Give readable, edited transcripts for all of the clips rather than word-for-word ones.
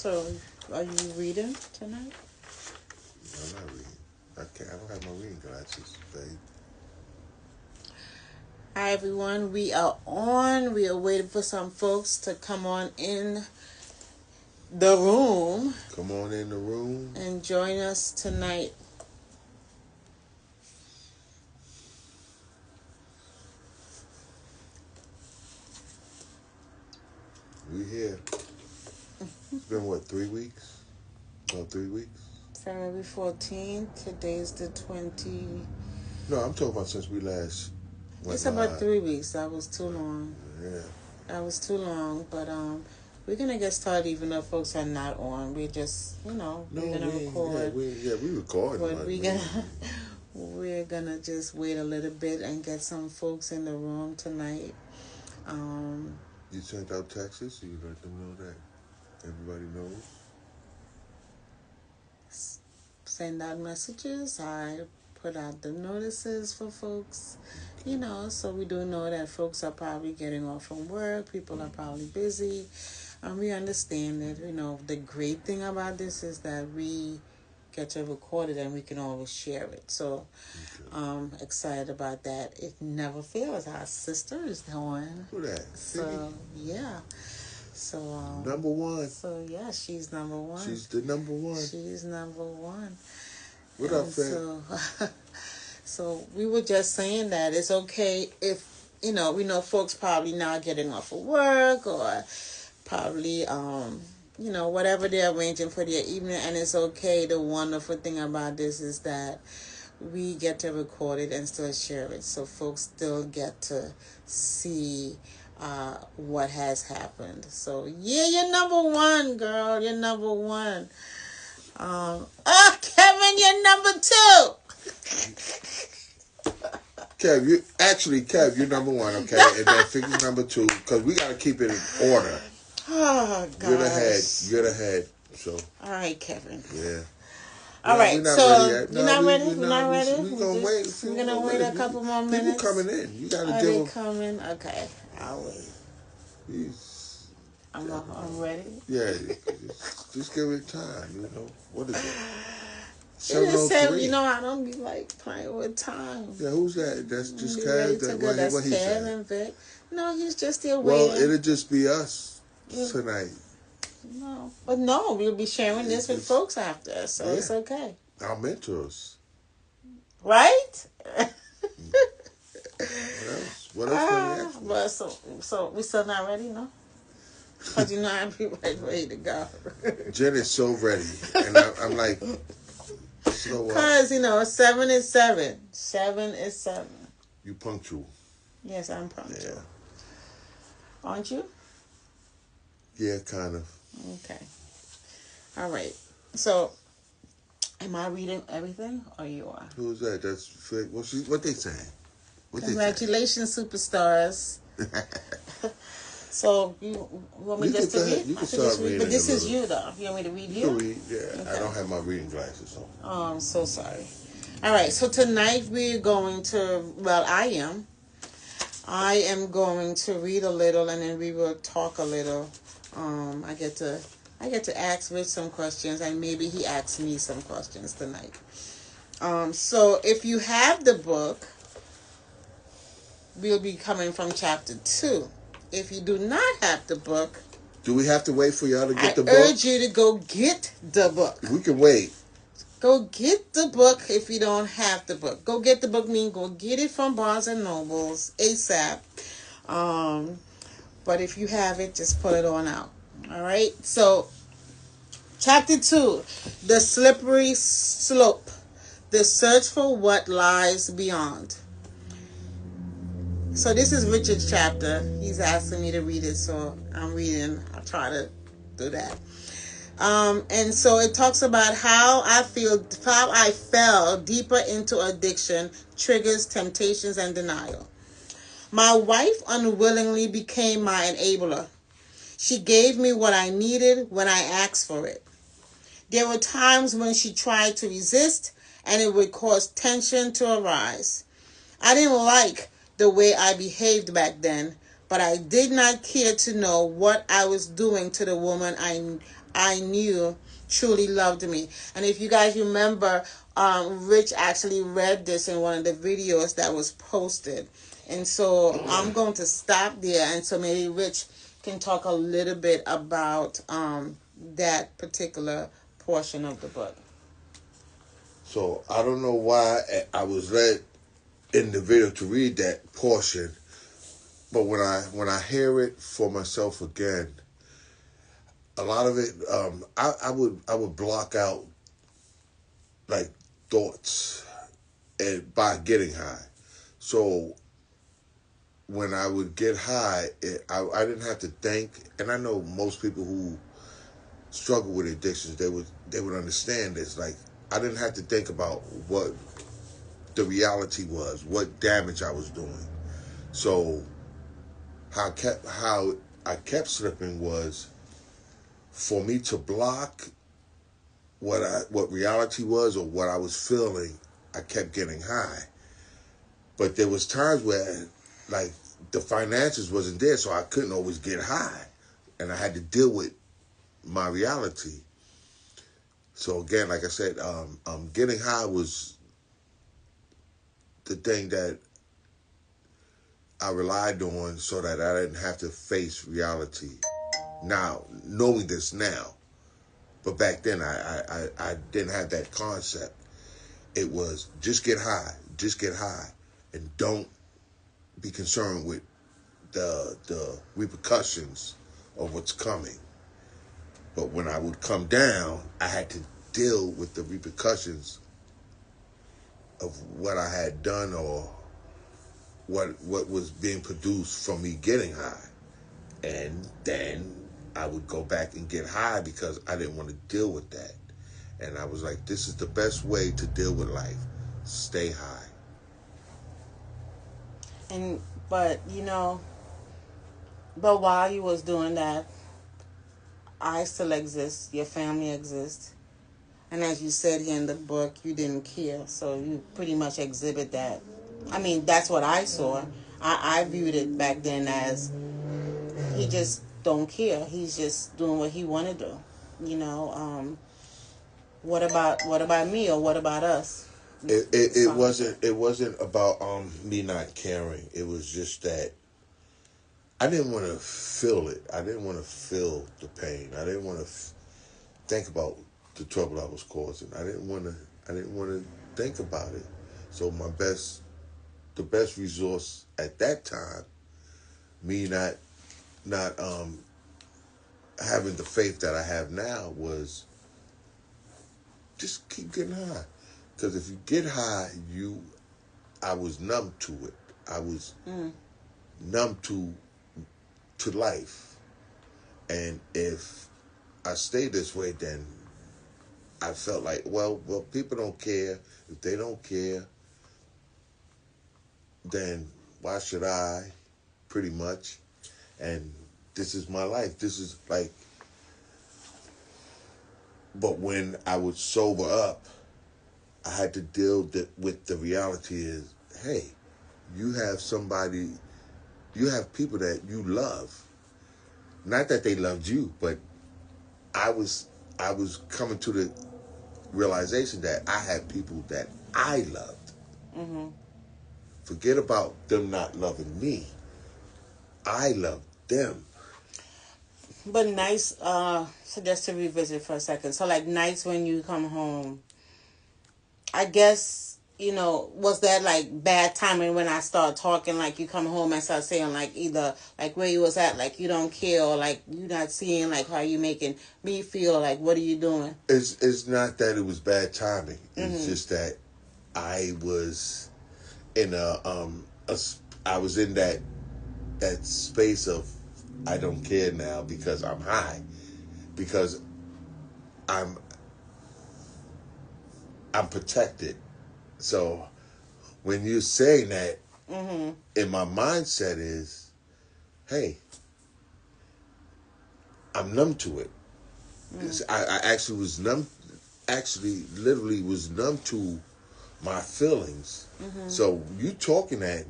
So, are you reading tonight? No, I'm not reading. I don't have my reading glasses, babe. Hi, everyone. We are on. We are waiting for some folks to come on in the room. Come on in the room. And join us tonight. We here. It's been, what, 3 weeks? About 3 weeks? February 14th. Today's the 20. No, I'm talking about since we last went It's live. about 3 weeks. That was too long. Yeah. That was too long. But we're going to get started even though folks are not on. We're just, we're going to record. We record. But we're going to just wait a little bit and get some folks in the room tonight. You sent out texts? You let them know that everybody knows? Send out messages. I put out the notices for folks, so we do know that folks are probably getting off from work. People are probably busy. We understand that, the great thing about this is that we get to record it and we can always share it. So I'm excited about that. It never fails. Our sister is doing. Who that? So, yeah. So number one. So yeah, she's number one. She's the number one. She's number one. What up, Fred? So we were just saying that it's okay if we know folks probably not getting off of work or probably whatever they're arranging for their evening, and it's okay. The wonderful thing about this is that we get to record it and still share it, so folks still get to see what has happened. So yeah, you're number one, girl. You're number one. Kevin, you're number two. Kev, you're number one, okay? And then Figgy's number two, because we got to keep it in order. Oh, God. You're the head, so. All right, Kevin. Yeah. All right, so you're not ready? We're not ready? We're going to wait. We're going to wait a couple more minutes? People coming in. You got to give them. Are they coming? Okay, I'll wait. I'm ready? Yeah, just give it time, What is it? It is 7, I don't be playing with time. Yeah, who's that? That's just Kev. That's what Kev and Vic. No, he's just still waiting. Well, it'll just be us tonight. No, but we'll be sharing this with folks after, so it's okay. Our mentors. Right? What else? But so we still not ready, no? Because I'm ready to go. Jen is so ready, and I'm like, so what? Because 7 is 7. 7 is 7. You punctual? Yes, I'm punctual. Yeah. Aren't you? Yeah, kind of. Okay. All right. So, am I reading everything, or you are? Who's that? That's fake. What they saying? Congratulations, superstars. So, you want me just to read? You can start reading. But this is you, though. You want me to read you? You can read, yeah. Okay. I don't have my reading glasses on. Oh, I'm so sorry. All right, so tonight we're going to, I am going to read a little, and then we will talk a little. I get to ask Rich some questions, and maybe he asks me some questions tonight. So if you have the book, we'll be coming from chapter 2. If you do not have the book, do we have to wait for y'all to get the book? I urge you to go get the book. We can wait. Go get the book if you don't have the book. Go get the book means go get it from Barnes and Nobles ASAP. But if you have it, just pull it on out. All right. So, chapter 2, The Slippery Slope, The Search for What Lies Beyond. So this is Richard's chapter. He's asking me to read it, so I'm reading. I'll try to do that. And so it talks about how I fell deeper into addiction, triggers, temptations, and denial. My wife unwillingly became my enabler. She gave me what I needed when I asked for it. There were times when she tried to resist, and it would cause tension to arise. I didn't like the way I behaved back then, but I did not care to know what I was doing to the woman I knew truly loved me. And if you guys remember, Rich actually read this in one of the videos that was posted. And so I'm going to stop there. And so maybe Rich can talk a little bit about that particular portion of the book. So I don't know why I was led in the video to read that portion, but when I hear it for myself again, a lot of it, I would block out like thoughts and by getting high. So when I would get high, I didn't have to think, and I know most people who struggle with addictions, they would understand this. Like, I didn't have to think about what the reality was, what damage I was doing. So how I kept slipping was for me to block what reality was or what I was feeling. I kept getting high, but there was times where like the finances wasn't there, so I couldn't always get high, and I had to deal with my reality. So again, like I said, getting high was the thing that I relied on so that I didn't have to face reality. Now, knowing this now, but back then I didn't have that concept. It was just get high, and don't be concerned with the repercussions of what's coming. But when I would come down, I had to deal with the repercussions of what I had done or what was being produced from me getting high. And then I would go back and get high because I didn't want to deal with that. And I was like, this is the best way to deal with life. Stay high. But while you was doing that, I still exist, your family exists. And as you said here in the book, you didn't care. So you pretty much exhibit that. I mean, that's what I saw. I viewed it back then as he just don't care. He's just doing what he want to do. What about me, or what about us? It wasn't about me not caring. It was just that I didn't want to feel it. I didn't want to feel the pain. I didn't want to think about the trouble I was causing. I didn't want to think about it. So the best resource at that time, me not having the faith that I have now, was just keep getting high. Because if you get high, I was numb to it. I was numb to life. And if I stay this way, then I felt like, well, people don't care. If they don't care, then why should I? Pretty much. And this is my life. This is like, but when I would sober up, I had to deal with the reality is, hey, you have people that you love. Not that they loved you, but I was coming to the realization that I had people that I loved. Mm-hmm. Forget about them not loving me. I loved them. But nights, so just to revisit for a second. So like nights when you come home, I guess, was that like bad timing when I start talking, like you come home and start saying like either like where you was at, like you don't care, or like you not seeing like how you making me feel, like what are you doing? It's not that it was bad timing. It's just that I was in I was in that space of I don't care now because I'm high, because I'm protected. So when you're saying that, in my mindset is, hey, I'm numb to it. I actually was numb. Actually, literally was numb to my feelings. So you talking that,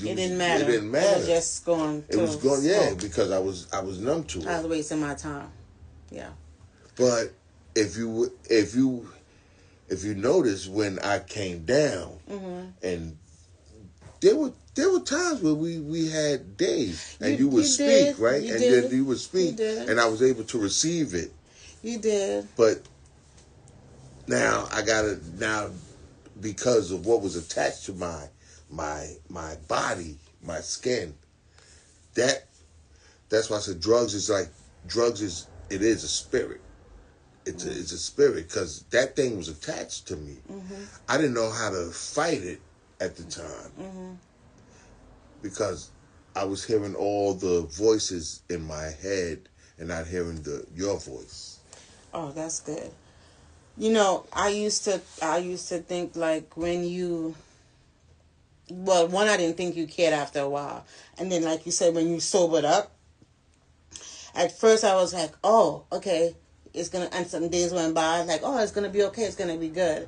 it didn't matter. It didn't matter. It was just going. It was going. Yeah, because I was numb to it. I was wasting my time. Yeah. But if you notice when I came down, and there were times where we had days, and you would speak, right? And then you would speak, and I was able to receive it. You did. But now because of what was attached to my body, my skin. That's why I said drugs is it is a spirit. It's a spirit, because that thing was attached to me. I didn't know how to fight it at the time because I was hearing all the voices in my head and not hearing your voice. Oh, that's good. You know, I used to think like when you, well, one, I didn't think you cared after a while. And then, like you said, when you sobered up, at first I was like, oh, okay, and some days went by, like, oh, it's going to be okay, it's going to be good.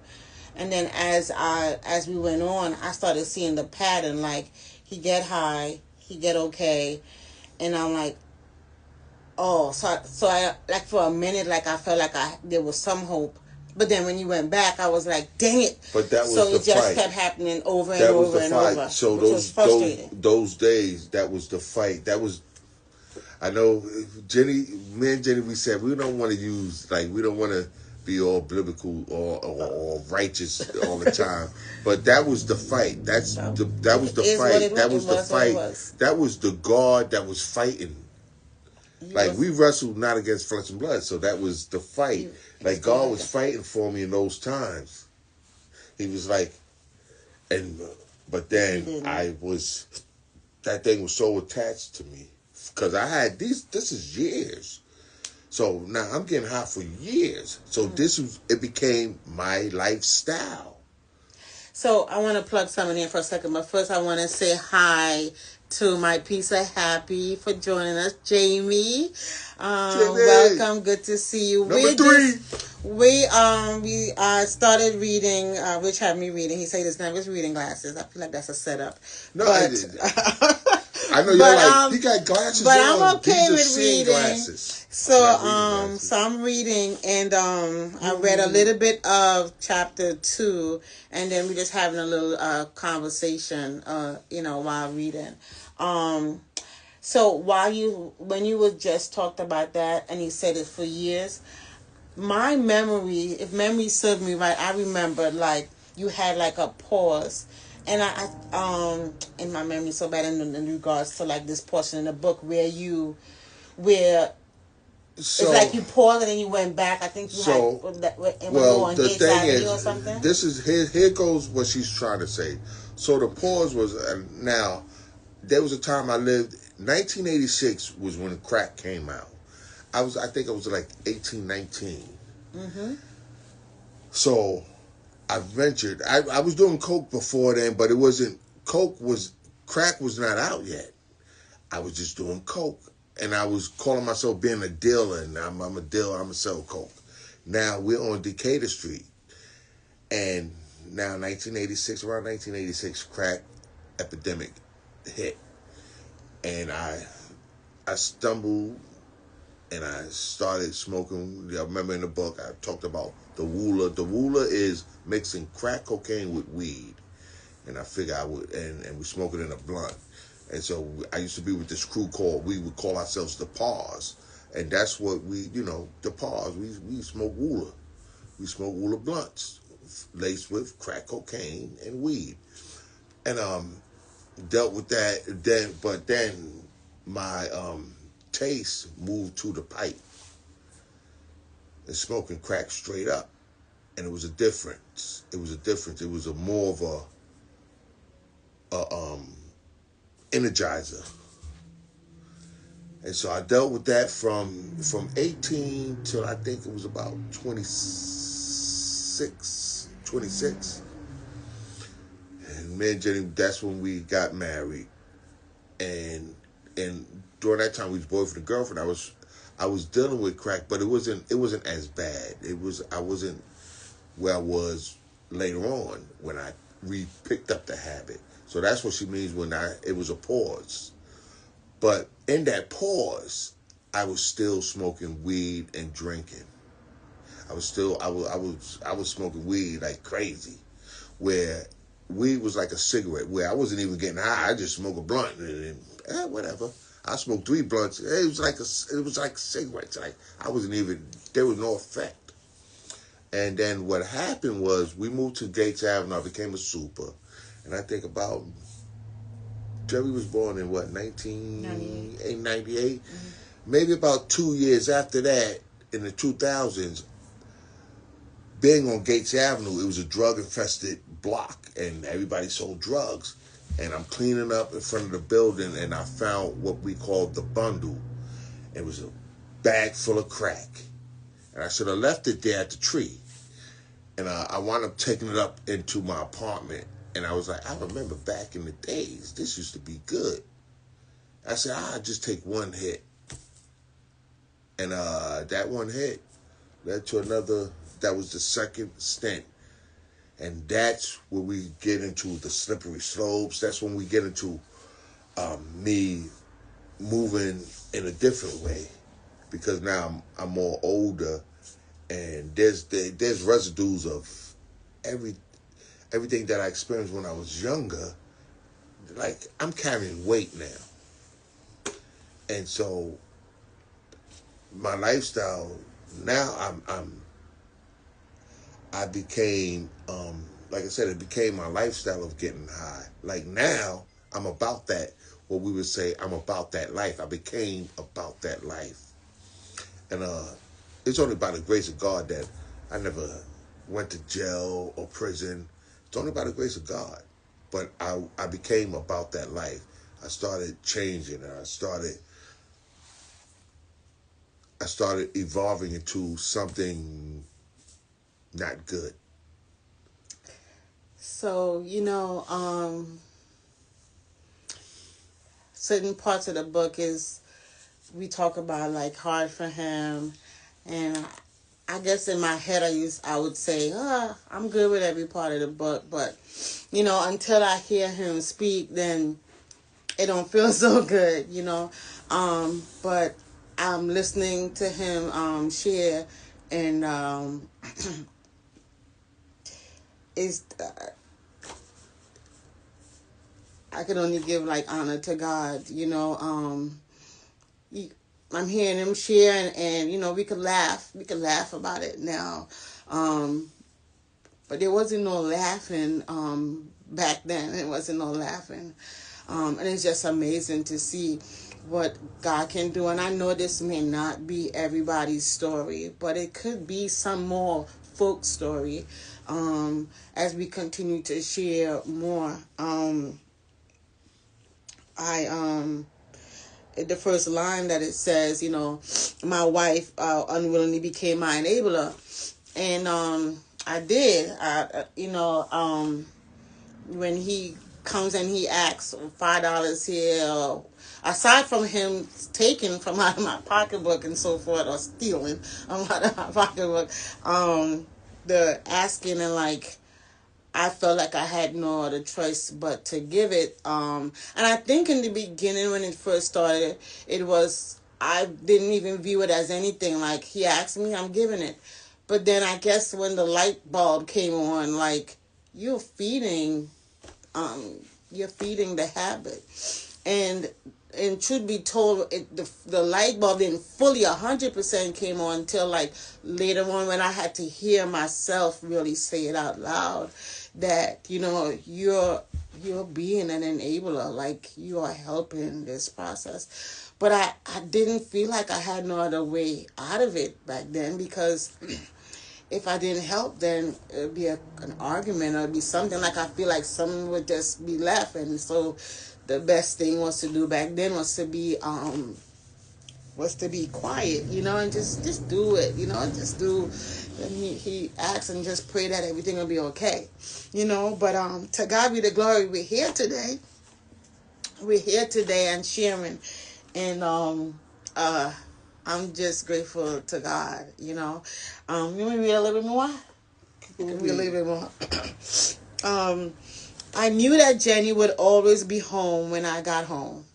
And then as we went on, I started seeing the pattern, like, he get high, he get okay, and I'm like, oh, so I, like, for a minute, like, I felt like there was some hope. But then when you went back, I was like, dang it. But that was so the it just fight. Kept happening over and over and over. So which was frustrating. those days, that was the fight. That was, I know, me and Jenny, we said we don't want to we don't want to be all biblical or righteous all the time. But that was the fight. That was the fight. That was the fight. That was the God that was fighting. Like, we wrestled not against flesh and blood, so that was the fight. Like, God was fighting for me in those times. He was like, but then that thing was so attached to me. Because I had this is years. So now I'm getting high for years. So it became my lifestyle. So I want to plug something in for a second, but first I want to say hi to my piece of happy for joining us, Jamie. Welcome, good to see you. Number 3. We started reading. Rich had me reading. He said his name was reading glasses. I feel like that's a setup. No, but, I know you're like, he got glasses but on. I'm okay with reading. Glasses. So I'm reading, and I read a little bit of chapter 2, and then we're just having a little conversation, while reading. So when you were just talked about that, and you said it for years, my memory, if memory served me right, I remember like you had like a pause. And I in my memory so bad in regards to like this portion in the book where it's like you paused and then you went back. I think you had the thing is, or something. This is here goes what she's trying to say. So the pause was now there was a time I lived. 1986 was when crack came out. I think I was like 18, 19. So I ventured. I was doing coke before then, but it wasn't. Crack was not out yet. I was just doing coke, and I was calling myself being a dealer. And I'm a dealer. I'm a sell coke. Now we're on Decatur Street, and now around 1986, crack epidemic hit, and I stumbled. And I started smoking. I remember in the book I talked about the Wooler. The Wooler is mixing crack cocaine with weed. And I figured I would, and we smoke it in a blunt. And so I used to be with this crew we would call ourselves the Paws. And that's what the Paws. We smoke Wooler. We smoke Wooler blunts laced with crack cocaine and weed. And dealt with that. Then my taste moved to the pipe and smoking crack straight up, and it was a difference. It was a more of a energizer, and so I dealt with that from 18 till I think it was about 26, and me and Jenny, that's when we got married, and during that time we was boyfriend and girlfriend. I was dealing with crack, but it wasn't as bad. I wasn't where I was later on when I picked up the habit. So that's what she means when it was a pause. But in that pause, I was still smoking weed and drinking. I was smoking weed like crazy, where weed was like a cigarette, where I wasn't even getting high. I just smoked a blunt and whatever. I smoked 3 blunts. It was like cigarettes. Like I wasn't even, there was no effect. And then what happened was we moved to Gates Avenue. I became a super, and I think about Jerry was born in what 1998. Maybe about 2 years after that, in the 2000s, being on Gates Avenue, it was a drug-infested block, and everybody sold drugs. And I'm cleaning up in front of the building, and I found what we called the bundle. It was a bag full of crack. And I should have left it there at the tree. And I wound up taking it up into my apartment. And I was like, I remember back in the days, this used to be good. I said, I'll just take one hit. And that one hit led to another. That was the second stint. And that's where we get into the slippery slopes. That's when we get into me moving in a different way. Because now I'm more older. And there's residues of everything that I experienced when I was younger. Like, I'm carrying weight now. And so my lifestyle now, I became, like I said, it became my lifestyle of getting high. Like now, I'm about that, what we would say, I'm about that life. I became about that life. And it's only by the grace of God that I never went to jail or prison. It's only by the grace of God. But I became about that life. I started changing, and I started evolving into something not good. So, certain parts of the book is, we talk about like hard for him, and I guess in my head I would say, I'm good with every part of the book, but until I hear him speak, then it don't feel so good, but I'm listening to him share, and is I can only give like honor to God, I'm hearing him share, and we could laugh about it now, but there wasn't no laughing back then. It wasn't no laughing, and it's just amazing to see what God can do. And I know this may not be everybody's story, but it could be some more folk story as we continue to share more. The first line that it says, my wife unwillingly became my enabler, and I did. When he comes and he asks $5 here, aside from him taking from out of my pocketbook and so forth, or stealing out of my pocketbook, the asking, and like, I felt like I had no other choice but to give it. And I think in the beginning when it first started, I didn't even view it as anything. Like, he asked me, I'm giving it. But then I guess when the light bulb came on, like, you're feeding the habit. And truth be told, the light bulb didn't fully 100% came on until like later on, when I had to hear myself really say it out loud, that you're being an enabler, like you are helping this process. But I didn't feel like I had no other way out of it back then, because if I didn't help, then it'd be an argument, or it'd be something like, I feel like someone would just be left. And so the best thing was to do back then was to be quiet, and just do it, just do. And he asked and just pray that everything will be okay, But to God be the glory. We're here today and sharing, and I'm just grateful to God, You want me to read a little bit more? Read a little bit more. I knew that Jenny would always be home when I got home.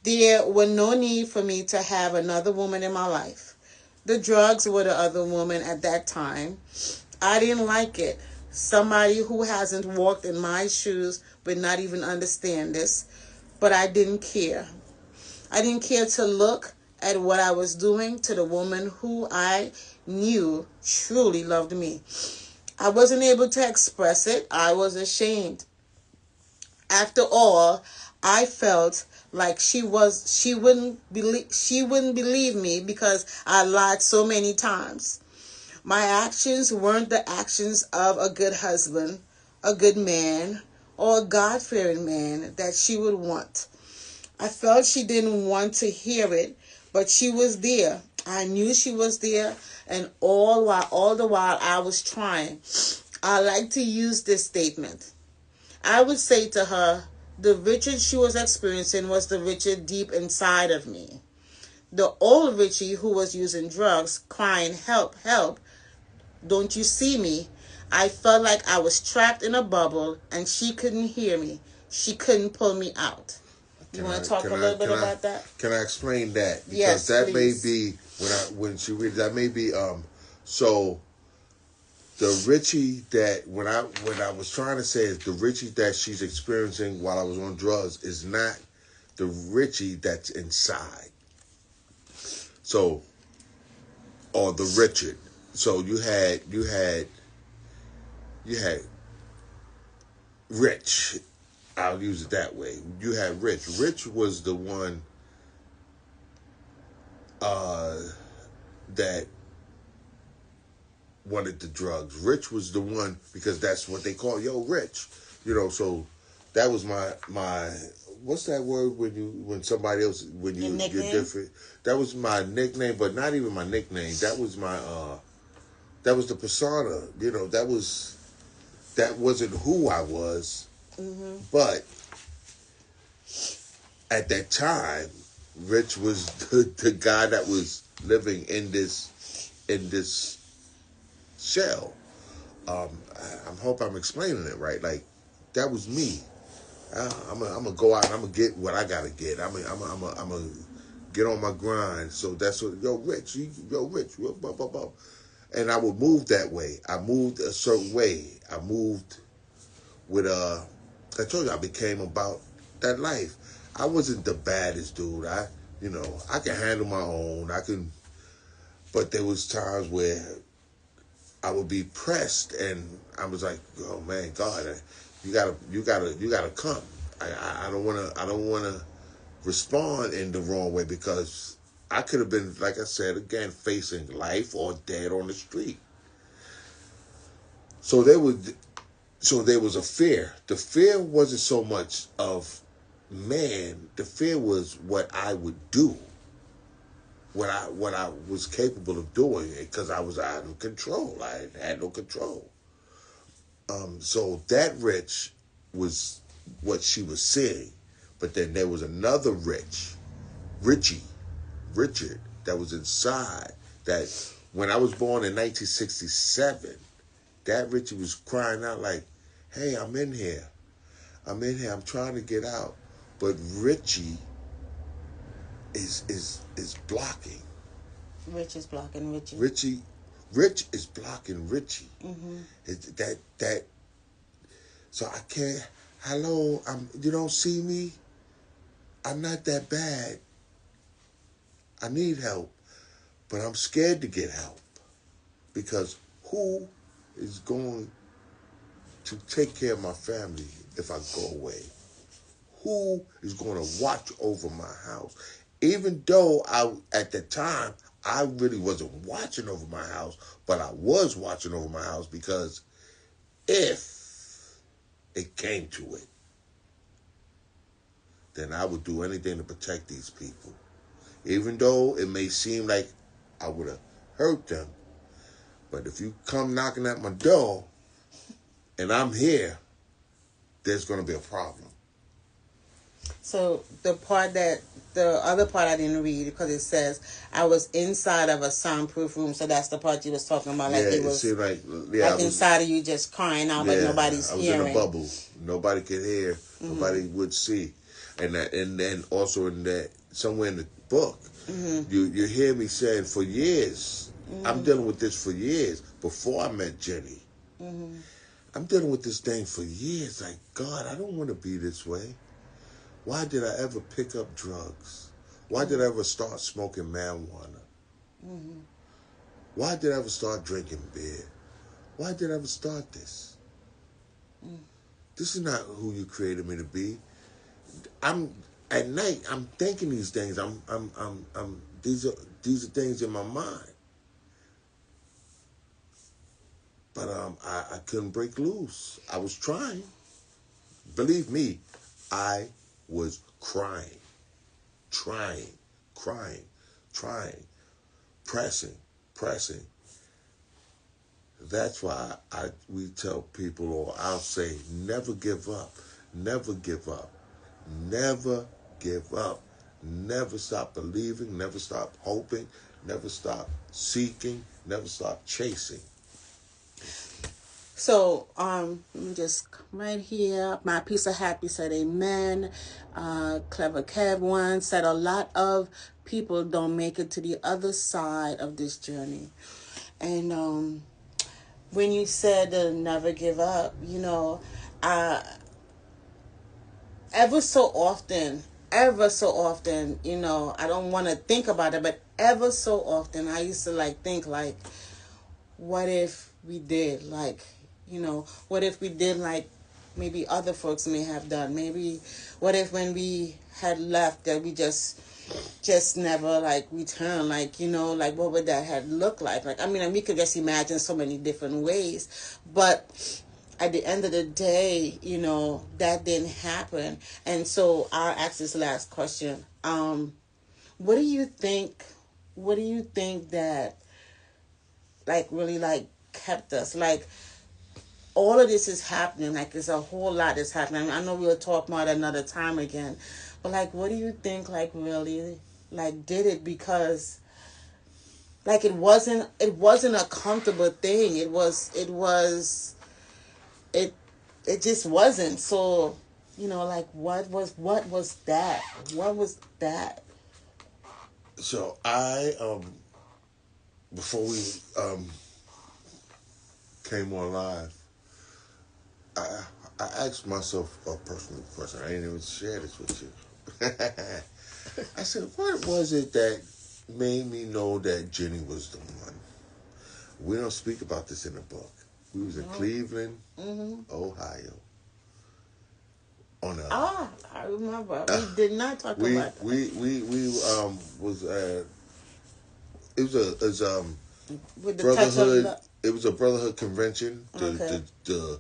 There was no need for me to have another woman in my life. The drugs were the other woman at that time. I didn't like it. Somebody who hasn't walked in my shoes would not even understand this, but I didn't care. I didn't care to look at what I was doing to the woman who I knew truly loved me. I wasn't able to express it. I was ashamed. After all, I felt like she wouldn't believe me because I lied so many times. My actions weren't the actions of a good husband, a good man, or a God-fearing man that she would want. I felt she didn't want to hear it, but she was there. I knew she was there, and all the while I was trying. I like to use this statement. I would say to her, the Richard she was experiencing was the Richard deep inside of me. The old Richie who was using drugs, crying, help, help, don't you see me? I felt like I was trapped in a bubble and she couldn't hear me. She couldn't pull me out. You want to talk a little bit about that? Can I explain that? Because yes, that please. may be when she reads that may be so the Richie that when I was trying to say is the Richie that she's experiencing while I was on drugs is not the Richie that's inside. So or the Richard. So you had Rich. I'll use it that way. You had Rich. Rich was the one that wanted the drugs. Rich was the one because that's what they call Rich. So that was my what's that word when somebody else when you're different. That was my nickname, but not even my nickname. That was my that was the persona. That wasn't who I was. Mm-hmm. But at that time, Rich was the guy that was living in this shell. I hope I'm explaining it right. Like that was me. I'm gonna go out and I'm gonna get what I gotta get. I'm gonna get on my grind. So that's what Rich, blah, blah, blah. And I would move that way. I moved a certain way. I moved with I told you I became about that life. I wasn't the baddest dude. I can handle my own. But there was times where I would be pressed, and I was like, "Oh man, God, you gotta come." I don't wanna respond in the wrong way because I could have been, like I said again, facing life or dead on the street. So there was a fear. The fear wasn't so much of man. The fear was what I would do, what I was capable of doing, because I was out of control. I had no control. So that Rich was what she was seeing, but then there was another Richard, that was inside. That when I was born in 1967. That Richie was crying out like, "Hey, I'm in here. I'm trying to get out." But Richie is blocking. Rich is blocking Richie. Rich is blocking Richie. Mm-hmm. That. So I can't. Hello, you don't see me. I'm not that bad. I need help, but I'm scared to get help because who is going to take care of my family if I go away? Who is going to watch over my house? Even though at the time, I really wasn't watching over my house, but I was watching over my house because if it came to it, then I would do anything to protect these people. Even though it may seem like I would have hurt them, but if you come knocking at my door and I'm here, there's going to be a problem. So the other part I didn't read because it says I was inside of a soundproof room. So that's the part you was talking about. Like it was like inside of you just crying out like nobody's hearing. I was in a bubble. Nobody could hear. Mm-hmm. Nobody would see. And then also in that somewhere book. You hear me saying for years. I'm dealing with this for years before I met Jenny. I'm dealing with this thing for years. Like, God, I don't want to be this way. Why did I ever pick up drugs? Why did I ever start smoking marijuana? Why did I ever start drinking beer? Why did I ever start this? This is not who you created me to be. I'm at night. I'm thinking these things. These are things in my mind. But I couldn't break loose. I was trying. Believe me, I was crying, trying, crying, trying, pressing. That's why we tell people, or I'll say, never give up, never give up, never give up, never stop believing, never stop hoping, never stop seeking, never stop chasing. So, let me just come right here. My Piece of Happy said amen. Clever Kev one said a lot of people don't make it to the other side of this journey. And when you said never give up, ever so often, I don't want to think about it, but ever so often I used to think what if we did what if we did maybe other folks may have done? Maybe what if when we had left that we just never return? What would that have looked like? We could just imagine so many different ways, but at the end of the day, that didn't happen. And so I'll ask this last question. What do you think that really kept us? All of this is happening. There's a whole lot that's happening. I know we'll talk more at another time again. But what do you think really did it? Because it wasn't a comfortable thing. It just wasn't. So, what was that? What was that? So I before we came on live, I asked myself a personal question. I didn't even share this with you. I said, what was it that made me know that Jenny was the one? We don't speak about this in the book. We was in Cleveland, Ohio. I remember. We did not talk about that. We was it was with the brotherhood. touch of It was a brotherhood convention. The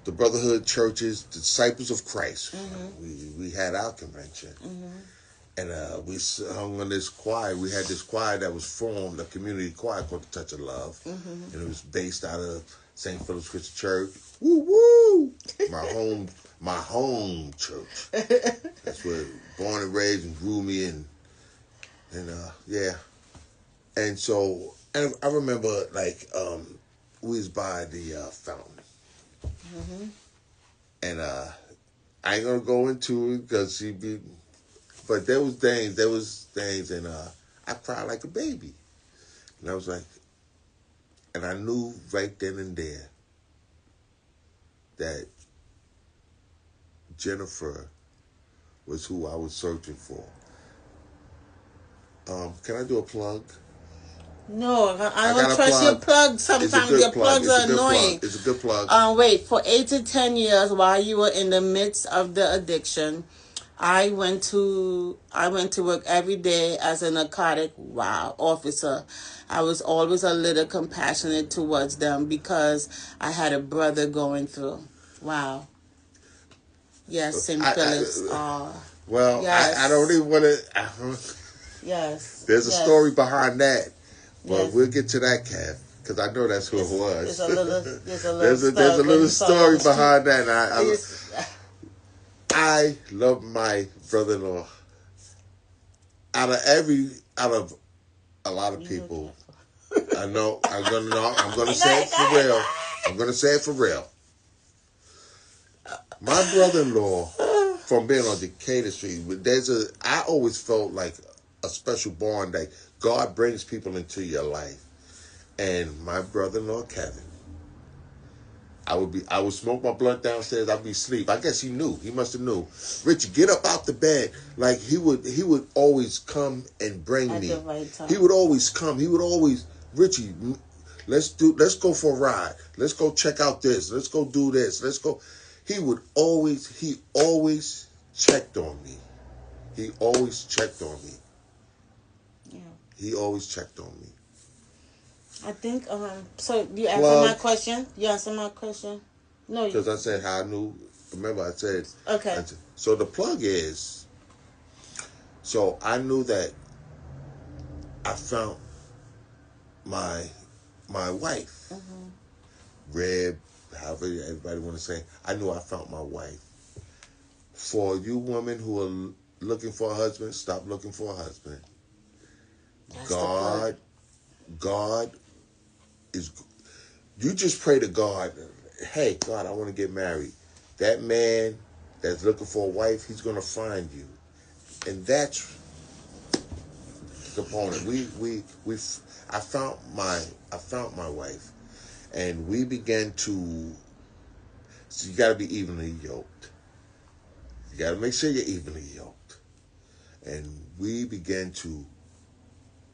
brotherhood churches, the Disciples of Christ. We had our convention, and we hung on this choir. We had this choir that was formed, a community choir called the Touch of Love, and it was based out of St. Philip's Christian Church. Woo woo! My home church. That's where born and raised and grew me and yeah. And so, and I remember we was by the fountain. And I ain't gonna go into it because but there was things, and I cried like a baby. And I was and I knew right then and there that Jennifer was who I was searching for. Can I do a plug? No, I don't trust your plugs. Sometimes your plugs are annoying. It's a good plug. Wait, for 8 to 10 years while you were in the midst of the addiction, I went to work every day as a narcotic officer. I was always a little compassionate towards them because I had a brother going through. Wow. Yes, St. Phillips. Well, yes. I don't even want to. Yes. There's a story behind that. Well, we'll get to that, Kev, because I know that's who it was. There's a little story behind that. And I love my brother-in-law. Out of a lot of people, I know I'm gonna say it for real. I'm gonna say it for real. My brother-in-law from being on Decatur Street, I always felt like a special bond that God brings people into your life. And my brother-in-law, Kevin, I would smoke my blunt downstairs. I'd be asleep. I guess he knew. He must have knew. Richie, get up out the bed. Like he would always come and bring At me. the right time. He would always come. He would always, Richie, let's go for a ride. Let's go check out this. Let's go do this. Let's go. He always checked on me. He always checked on me. Yeah. He always checked on me. I think, so you answer my question? You answer my question? No. Because I said how I knew. Remember I said. Okay. So the plug is, so I knew that I found my wife. Mm-hmm. Reb, however everybody want to say. I knew I found my wife. For you women who are looking for a husband, stop looking for a husband. That's God is, you just pray to God, hey, God, I want to get married. That man that's looking for a wife, he's going to find you. And that's the component. I found my wife, and we began to, so you got to be evenly yoked. You got to make sure you're evenly yoked. And we began to,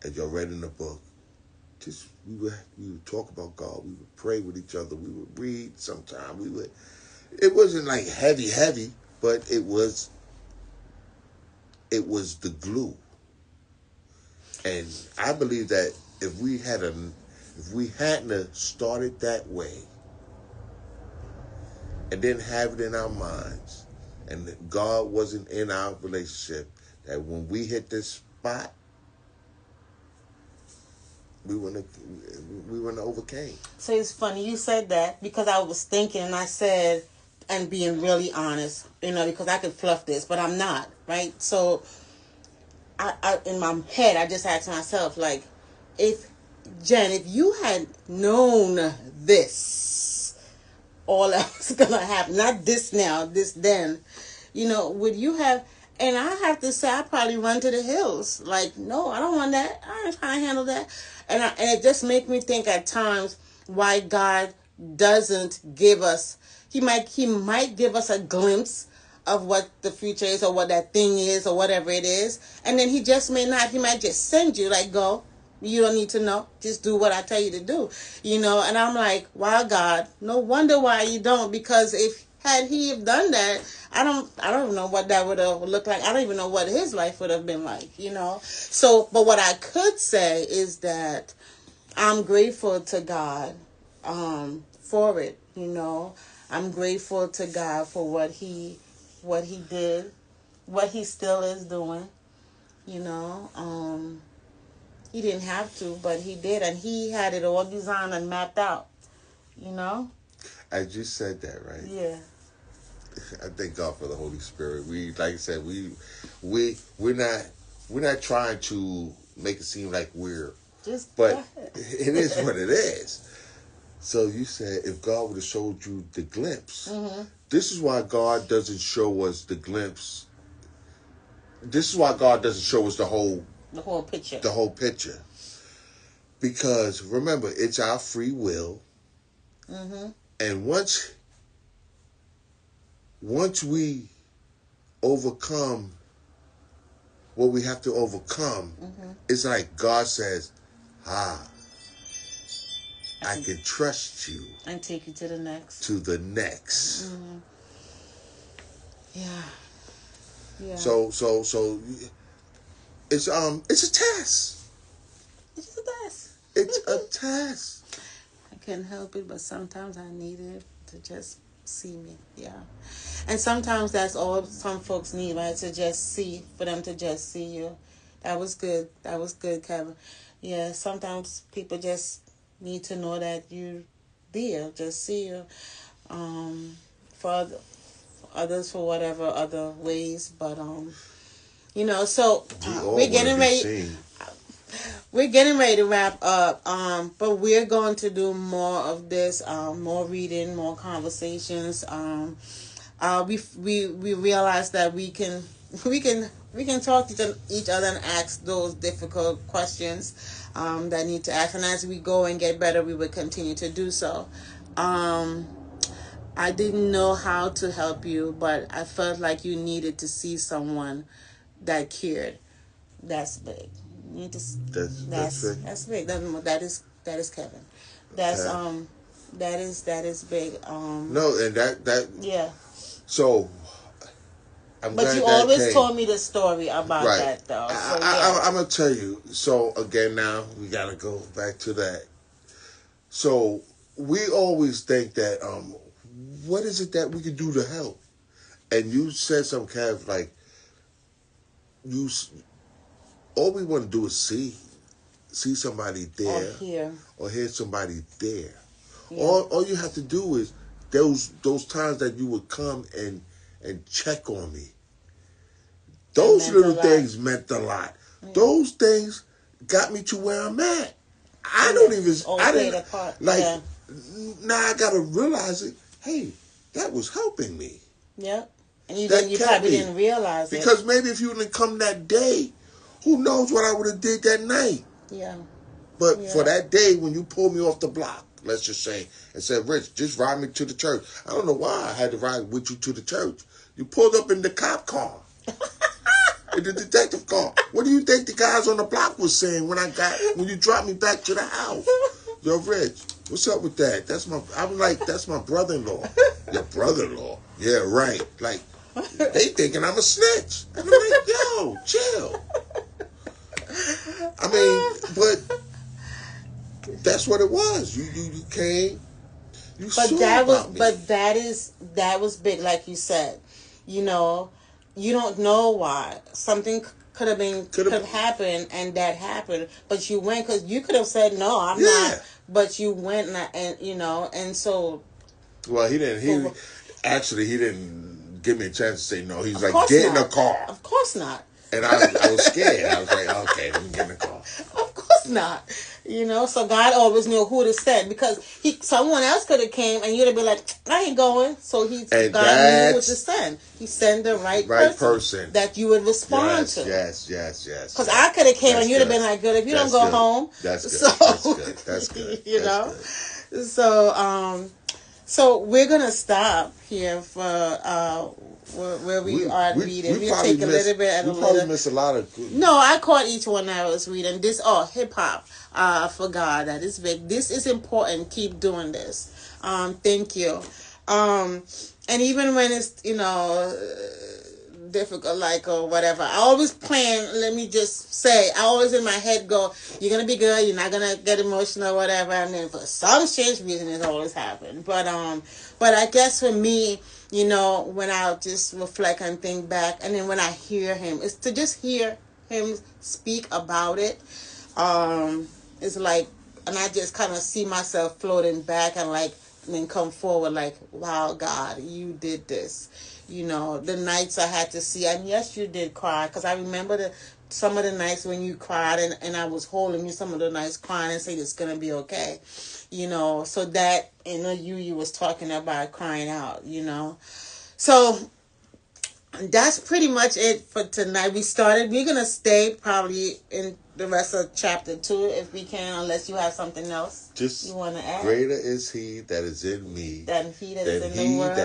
as y'all read in the book, we would talk about God. We would pray with each other. We would read sometime. It wasn't like heavy, but it was the glue. And I believe that if we hadn't started that way and didn't have it in our minds, and that God wasn't in our relationship, that when we hit this spot, we wouldn't have overcame. So it's funny you said that, because I was thinking and I said, and being really honest, because I could fluff this, but I'm not, right? So I in my head, I just asked myself, like, if you had known this, all else gonna happen, not this now, this then, would you have? And I have to say, I probably run to the hills. Like, no, I don't want that. I ain't trying to handle that. And it just makes me think at times why God doesn't give us. He might give us a glimpse of what the future is, or what that thing is, or whatever it is, and then he just may not. He might just send you, like, go. You don't need to know. Just do what I tell you to do. And I'm like, wow, God, no wonder why you don't. Because had he have done that, I don't know what that would have looked like. I don't even know what his life would have been like, So, but what I could say is that I'm grateful to God for it, I'm grateful to God for what he did, what he still is doing, He didn't have to, but he did, and he had it all designed and mapped out, I just said that, right? Yeah. I thank God for the Holy Spirit. Like I said, we're not trying to make it seem like but it is what it is. So you said if God would have showed you the glimpse, this is why God doesn't show us the glimpse. This is why God doesn't show us the whole picture. The whole picture. Because remember, it's our free will. Mm-hmm. And once we overcome what we have to overcome, it's like God says, I can trust you. And take you to the next. Mm-hmm. Yeah. So it's a test. It's a test. It's a test. I can't help it, but sometimes I need it to just see me. Yeah. And sometimes that's all some folks need, right? For them to just see you. That was good, Kevin. Yeah, sometimes people just need to know that you're there, just see you. For others, for whatever other ways, but so we're getting ready. We're getting ready to wrap up, but we're going to do more of this, more reading, more conversations. we realize that we can talk to each other and ask those difficult questions that need to ask. And as we go and get better, we will continue to do so. I didn't know how to help you, but I felt like you needed to see someone that cared. That's big. You need to. That's big. That's big. That is Kevin. That's Okay. that is big. No, and that Yeah. so. I'm But glad you that always came. told me the story about Right. that, though. So yeah. I'm gonna tell you. So again, now we gotta go back to that. So we always think that what is it that we can do to help? And you said some Kev, like all we want to do is see somebody there or hear somebody there. Yeah. All you have to do is those times that you would come and check on me. Those little things meant a lot. Yeah. Those things got me to where I'm at. I didn't like. Yeah. Now I gotta realize it. Hey, that was helping me. Yeah, and you probably didn't realize it because maybe if you didn't come that day, who knows what I would have did that night. Yeah. But for that day when you pulled me off the block, let's just say, and said, "Rich, just ride me to the church." I don't know why I had to ride with you to the church. You pulled up in the cop car. In the detective car. What do you think the guys on the block was saying when you dropped me back to the house? Yo, Rich, what's up with that? I'm like, that's my brother-in-law. Your brother-in-law? Yeah, right. Like, they thinking I'm a snitch. And I'm like, yo, chill. I mean, but that's what it was. You came. You saw about me. But that was big, like you said. You know, you don't know why something could have happened, and that happened. But you went because you could have said no, I'm not. But you went and you know, and so. Well, he didn't. He didn't give me a chance to say no. He's like, get in the car. Of course not. And I was scared. I was like, okay, let me get in the car. Of course not. You know, so God always knew who to send because someone else could have came and you'd have been like, I ain't going. So God knew who to send. He sent the right person that you would respond to. Yes. Because I could have came and you'd have been like, good, if you don't go home. That's good. That's good. You know? So we're going to stop here for where we are reading. We'll take a little bit and a little. We probably miss a lot of good. No, I caught each one I was reading. This, hip-hop. For God, that is big. This is important. Keep doing this. Thank you. And even when it's, difficult, like, or whatever, I always plan, let me just say, I always in my head go, you're going to be good, you're not going to get emotional or whatever, and then for some strange reason it always happens. But I guess for me, when I just reflect and think back, and then when I hear him, it's to just hear him speak about it. It's like, and I just kind of see myself floating back and then come forward like, wow, God, you did this. The nights I had to see, and yes, you did cry, because I remember some of the nights when you cried, and I was holding you some of the nights crying and saying it's going to be okay. So that, you was talking about crying out, So that's pretty much it for tonight. We're going to stay probably in the rest of chapter 2 if we can, unless you have something else you want to add. Greater is he that is in me than he that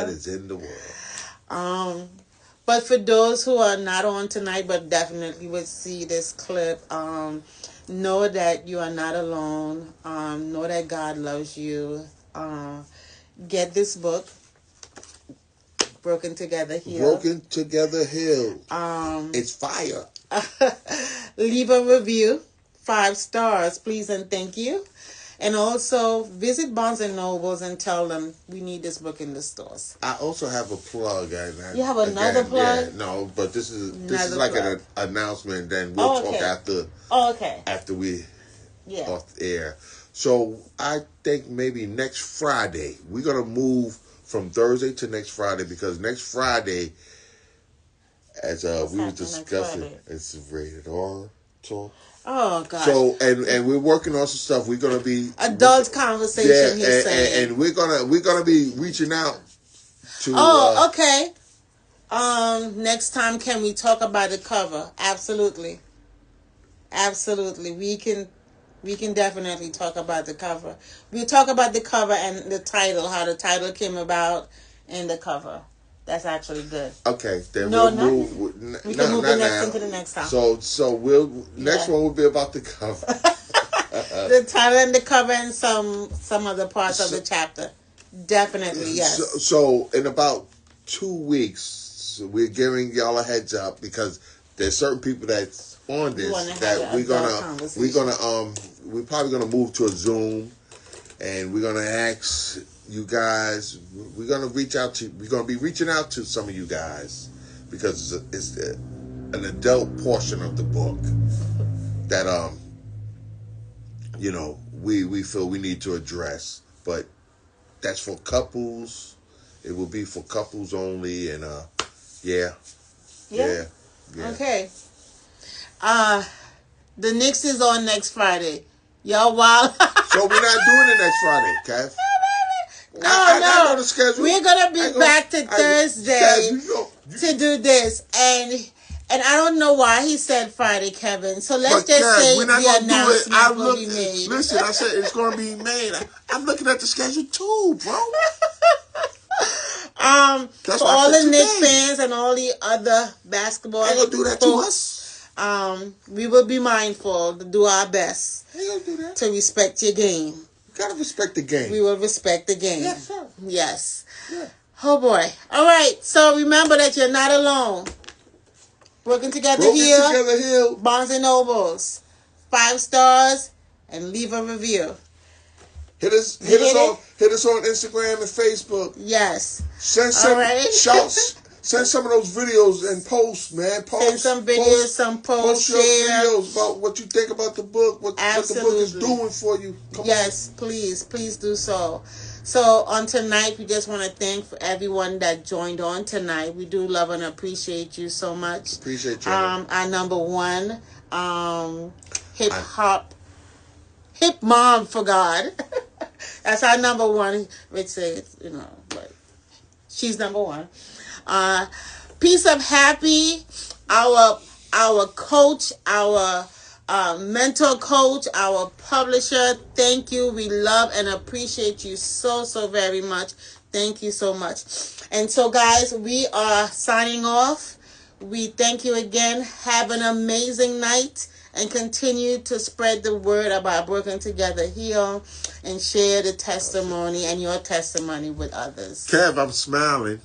is in the world. But for those who are not on tonight but definitely would see this clip, know that you are not alone. Know that God loves you. Get this book, Broken Together Healed. Broken Together Healed. It's fire. Leave a review, 5 stars, please and thank you. And also visit Barnes and Nobles and tell them we need this book in the stores. I also have a plug. You have another plug? Yeah, no, but this is like an announcement. Then we'll talk after. Oh, okay. After we off the air. So I think maybe next Friday we're gonna move from Thursday to next Friday, because next Friday, as we were discussing, it's rated R talk. Oh gosh. So and we're working on some stuff. We're gonna be adult conversation. And we're gonna be reaching out Okay. Next time, can we talk about the cover? Absolutely. Absolutely. We can definitely talk about the cover. We'll talk about the cover and the title, how the title came about and the cover. That's actually good. Okay, then we'll move. We can move the next into the next time. So next one will be about the cover. The title and the cover and some other parts of the chapter. Definitely, yes. So in about 2 weeks, we're giving y'all a heads up because there's certain people that's on this that we're probably gonna move to a Zoom, and we're gonna ask you guys. We're gonna be reaching out to some of you guys because it's an adult portion of the book that we feel we need to address, but that's for couples. It will be for couples only, and yeah. Okay. The Knicks is on next Friday. Y'all wild. So we're not doing it next Friday, Kev. No. I know the schedule. We're gonna be back to Thursday to do this, and I don't know why he said Friday, Kevin. So let's say we're not the gonna do it. announcement will be made. Listen, I said it's gonna be made. I'm looking at the schedule too, bro. For all the Knicks fans and all the other basketball ain't gonna do that folks, to us. We will be mindful to do our best to respect your game. You gotta respect the game. We will respect the game. Yes, sir. Yes. Yeah. Oh boy. All right. So remember that you're not alone. Working together here. Barnes and Nobles. 5 stars and leave a review. Hit us on Instagram and Facebook. Yes. Send some shouts. Send some of those videos and posts, man. Send some videos, some posts, share videos about what you think about the book, what the book is doing for you. Come on. Please do so. So on tonight, we just want to thank everyone that joined on tonight. We do love and appreciate you so much. Appreciate you. Our number one, hip mom for God. That's our number one. Which says, but she's number one. Piece of Happy, our coach, our mentor coach, our publisher. Thank you. We love and appreciate you so very much. Thank you so much. And so, guys, we are signing off. We thank you again. Have an amazing night. And continue to spread the word about working together here and share the testimony and your testimony with others. Kev, I'm smiling.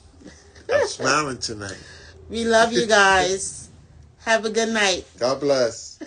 I'm smiling tonight. We love you guys. Have a good night. God bless.